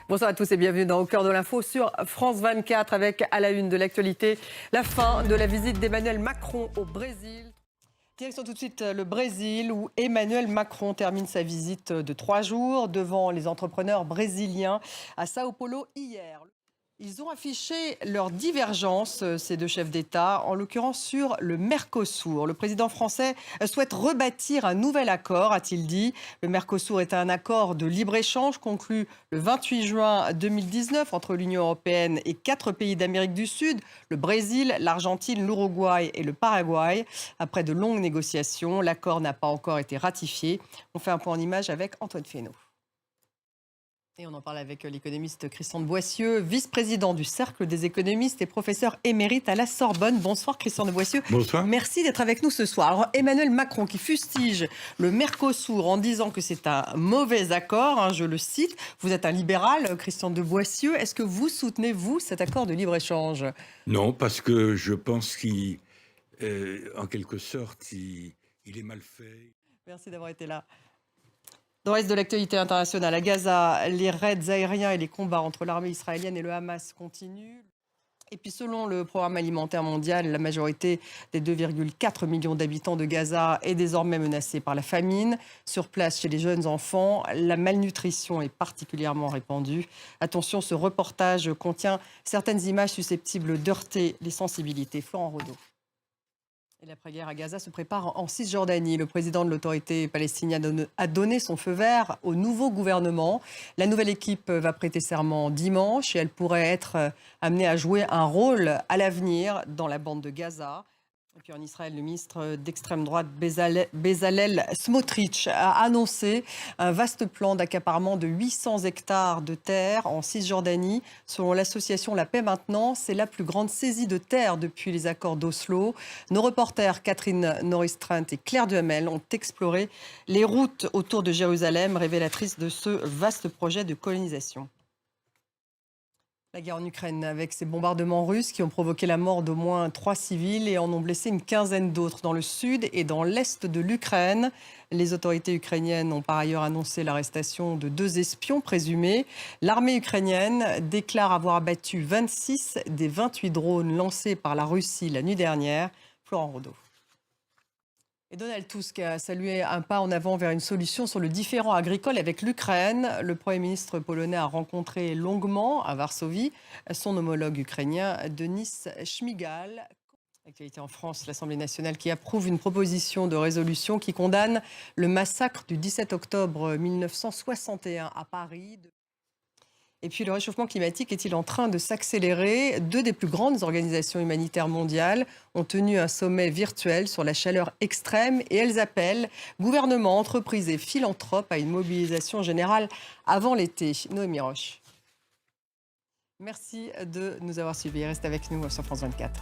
Bonsoir à tous et bienvenue dans Au cœur de l'info sur France 24 avec à la une de l'actualité la fin de la visite d'Emmanuel Macron au Brésil. Direction tout de suite le Brésil où Emmanuel Macron termine sa visite de 3 jours devant les entrepreneurs brésiliens à Sao Paulo hier. Ils ont affiché leur divergence, ces deux chefs d'État, en l'occurrence sur le Mercosur. Le président français souhaite rebâtir un nouvel accord, a-t-il dit. Le Mercosur est un accord de libre-échange conclu le 28 juin 2019 entre l'Union européenne et 4 pays d'Amérique du Sud, le Brésil, l'Argentine, l'Uruguay et le Paraguay. Après de longues négociations, l'accord n'a pas encore été ratifié. On fait un point en images avec Antoine Fesneau. Et on en parle avec l'économiste Christian de Boissieu, vice-président du Cercle des économistes et professeur émérite à la Sorbonne. Bonsoir Christian de Boissieu. Bonsoir. Merci d'être avec nous ce soir. Alors, Emmanuel Macron qui fustige le Mercosur en disant que c'est un mauvais accord, je le cite. Vous êtes un libéral, Christian de Boissieu. Est-ce que vous soutenez, vous, cet accord de libre-échange ? Non, parce que je pense qu'en quelque sorte, il est mal fait. Merci d'avoir été là. Dans le reste de l'actualité internationale, à Gaza, les raids aériens et les combats entre l'armée israélienne et le Hamas continuent. Et puis selon le Programme alimentaire mondial, la majorité des 2,4 millions d'habitants de Gaza est désormais menacée par la famine. Sur place, chez les jeunes enfants, la malnutrition est particulièrement répandue. Attention, ce reportage contient certaines images susceptibles d'heurter les sensibilités. Florent Rodeau. Et l'après-guerre à Gaza se prépare en Cisjordanie. Le président de l'autorité palestinienne a donné son feu vert au nouveau gouvernement. La nouvelle équipe va prêter serment dimanche et elle pourrait être amenée à jouer un rôle à l'avenir dans la bande de Gaza. Et puis en Israël, le ministre d'extrême droite Bezalel Smotrich a annoncé un vaste plan d'accaparement de 800 hectares de terre en Cisjordanie. Selon l'association La Paix Maintenant, c'est la plus grande saisie de terre depuis les accords d'Oslo. Nos reporters Catherine Norris-Trent et Claire Duhamel ont exploré les routes autour de Jérusalem, révélatrices de ce vaste projet de colonisation. La guerre en Ukraine avec ces bombardements russes qui ont provoqué la mort d'au moins 3 civils et en ont blessé une quinzaine d'autres dans le sud et dans l'est de l'Ukraine. Les autorités ukrainiennes ont par ailleurs annoncé l'arrestation de 2 espions présumés. L'armée ukrainienne déclare avoir abattu 26 des 28 drones lancés par la Russie la nuit dernière. Florent Rodeau. Et Donald Tusk a salué un pas en avant vers une solution sur le différend agricole avec l'Ukraine. Le Premier ministre polonais a rencontré longuement à Varsovie son homologue ukrainien Denis Shmyhal. Actualité en France, l'Assemblée nationale qui approuve une proposition de résolution qui condamne le massacre du 17 octobre 1961 à Paris. Et puis le réchauffement climatique est-il en train de s'accélérer ? 2 des plus grandes organisations humanitaires mondiales ont tenu un sommet virtuel sur la chaleur extrême et elles appellent gouvernements, entreprises et philanthropes à une mobilisation générale avant l'été. Noémie Roche. Merci de nous avoir suivis. Restez avec nous sur France 24.